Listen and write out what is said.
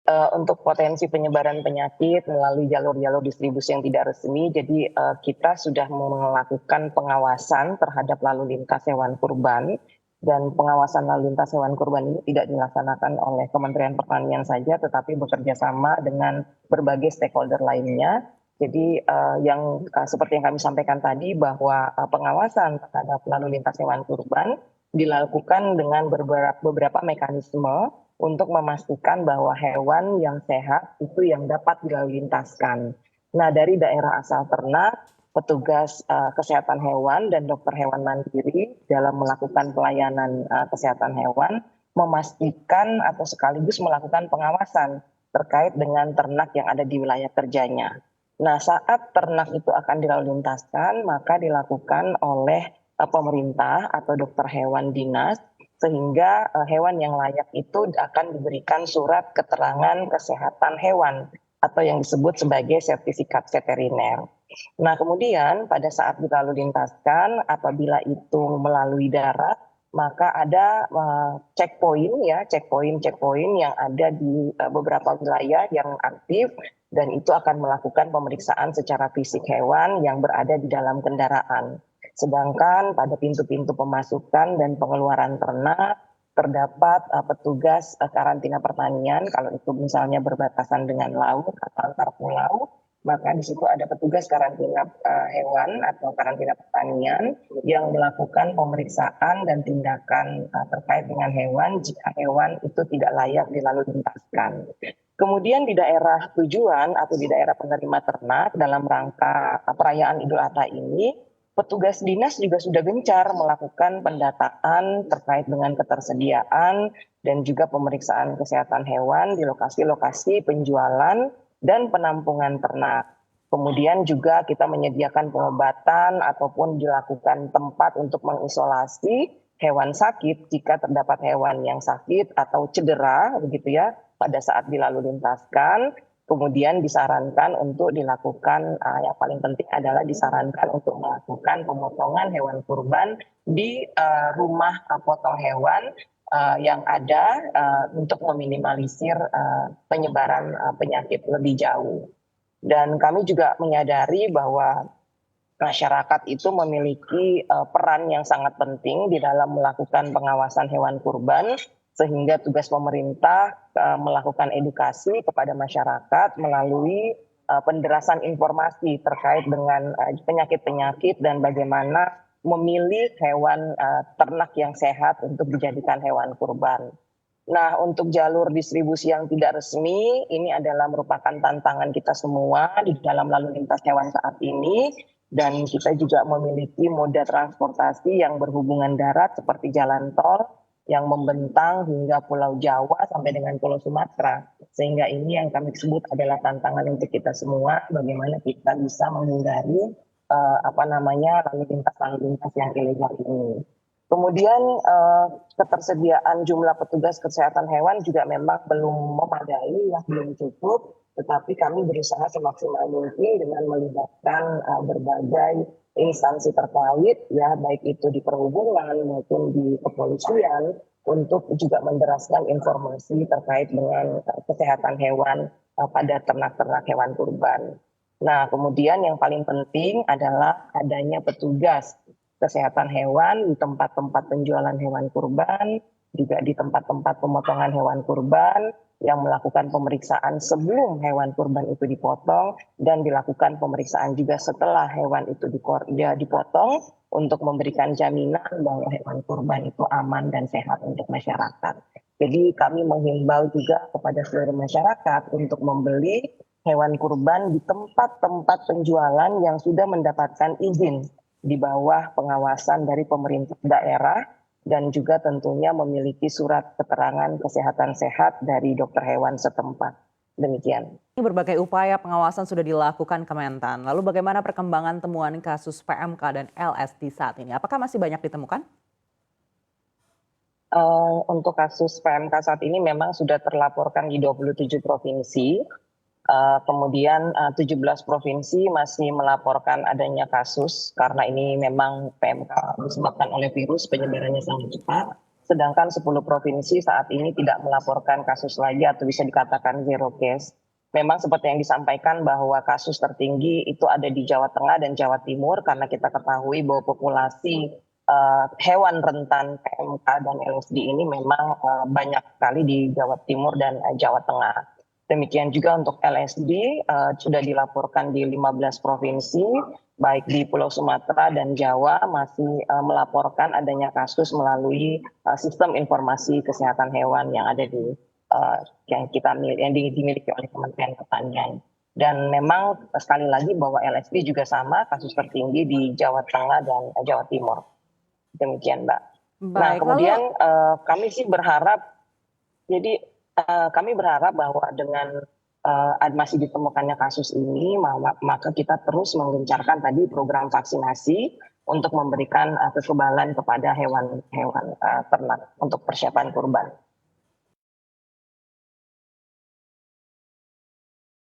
Untuk potensi penyebaran penyakit melalui jalur-jalur distribusi yang tidak resmi, jadi kita sudah melakukan pengawasan terhadap lalu lintas hewan kurban, dan pengawasan lalu lintas hewan kurban ini tidak dilaksanakan oleh Kementerian Pertanian saja, tetapi bekerja sama dengan berbagai stakeholder lainnya. Jadi seperti yang kami sampaikan tadi bahwa pengawasan terhadap lalu lintas hewan kurban dilakukan dengan beberapa mekanisme untuk memastikan bahwa hewan yang sehat itu yang dapat dilalu lintaskan. Nah, dari daerah asal ternak, petugas kesehatan hewan dan dokter hewan mandiri dalam melakukan pelayanan kesehatan hewan memastikan atau sekaligus melakukan pengawasan terkait dengan ternak yang ada di wilayah kerjanya. Nah, saat ternak itu akan dilalu lintaskan, maka dilakukan oleh pemerintah atau dokter hewan dinas, sehingga hewan yang layak itu akan diberikan surat keterangan kesehatan hewan atau yang disebut sebagai sertifikat veteriner. Nah, kemudian pada saat dilalu lintaskan, apabila itu melalui darat, maka ada checkpoint yang ada di beberapa wilayah yang aktif, dan itu akan melakukan pemeriksaan secara fisik hewan yang berada di dalam kendaraan. Sedangkan pada pintu-pintu pemasukan dan pengeluaran ternak terdapat petugas karantina pertanian. Kalau itu misalnya berbatasan dengan laut atau antar pulau, maka di situ ada petugas karantina hewan atau karantina pertanian yang melakukan pemeriksaan dan tindakan terkait dengan hewan jika hewan itu tidak layak dilalu lintaskan. Kemudian di daerah tujuan atau di daerah penerima ternak dalam rangka perayaan Idul Adha ini, petugas dinas juga sudah gencar melakukan pendataan terkait dengan ketersediaan dan juga pemeriksaan kesehatan hewan di lokasi-lokasi penjualan dan penampungan ternak. Kemudian juga kita menyediakan pengobatan ataupun dilakukan tempat untuk mengisolasi hewan sakit jika terdapat hewan yang sakit atau cedera begitu ya pada saat dilalu lintaskan. Kemudian disarankan untuk dilakukan, yang paling penting adalah disarankan untuk melakukan pemotongan hewan kurban di rumah potong hewan yang ada untuk meminimalisir penyebaran penyakit lebih jauh. Dan kami juga menyadari bahwa masyarakat itu memiliki peran yang sangat penting di dalam melakukan pengawasan hewan kurban, sehingga tugas pemerintah melakukan edukasi kepada masyarakat melalui penderasan informasi terkait dengan penyakit-penyakit dan bagaimana memilih hewan ternak yang sehat untuk dijadikan hewan kurban. Nah, untuk jalur distribusi yang tidak resmi, ini adalah merupakan tantangan kita semua di dalam lalu lintas hewan saat ini. Dan kita juga memiliki moda transportasi yang berhubungan darat seperti jalan tol yang membentang hingga Pulau Jawa sampai dengan Pulau Sumatera. Sehingga ini yang kami sebut adalah tantangan untuk kita semua, bagaimana kita bisa menghindari lalu lintas yang ilegal ini. Kemudian ketersediaan jumlah petugas kesehatan hewan juga memang belum memadai, belum cukup, tetapi kami berusaha semaksimal mungkin dengan melibatkan berbagai instansi terkait, ya baik itu di perhubungan maupun di kepolisian, untuk juga menderaskan informasi terkait dengan kesehatan hewan pada ternak-ternak hewan kurban. Nah, kemudian yang paling penting adalah adanya petugas kesehatan hewan di tempat-tempat penjualan hewan kurban, juga di tempat-tempat pemotongan hewan kurban, yang melakukan pemeriksaan sebelum hewan kurban itu dipotong, dan dilakukan pemeriksaan juga setelah hewan itu dipotong, untuk memberikan jaminan bahwa hewan kurban itu aman dan sehat untuk masyarakat. Jadi kami menghimbau juga kepada seluruh masyarakat untuk membeli hewan kurban di tempat-tempat penjualan yang sudah mendapatkan izin di bawah pengawasan dari pemerintah daerah, dan juga tentunya memiliki surat keterangan kesehatan sehat dari dokter hewan setempat. Demikian. Berbagai upaya pengawasan sudah dilakukan Kementan. Lalu bagaimana perkembangan temuan kasus PMK dan LSD saat ini? Apakah masih banyak ditemukan? Untuk kasus PMK saat ini memang sudah terlaporkan di 27 provinsi. Kemudian 17 provinsi masih melaporkan adanya kasus karena ini memang PMK disebabkan oleh virus, penyebarannya sangat cepat. sedangkan 10 provinsi saat ini tidak melaporkan kasus lagi atau bisa dikatakan zero case. Memang seperti yang disampaikan bahwa kasus tertinggi itu ada di Jawa Tengah dan Jawa Timur karena kita ketahui bahwa populasi hewan rentan PMK dan LSD ini memang banyak sekali di Jawa Timur dan Jawa Tengah. Demikian juga untuk LSD sudah dilaporkan di 15 provinsi, baik di Pulau Sumatera dan Jawa masih melaporkan adanya kasus melalui sistem informasi kesehatan hewan yang ada di yang dimiliki oleh Kementerian Pertanian. Dan memang sekali lagi bahwa LSD juga sama kasus tertinggi di Jawa Tengah dan Jawa Timur. Demikian, Mbak. Nah, Baik, lalu kemudian kami sih berharap, jadi kami berharap bahwa dengan masih ditemukannya kasus ini, maka kita terus menggencarkan tadi program vaksinasi untuk memberikan kekebalan kepada hewan-hewan ternak untuk persiapan kurban.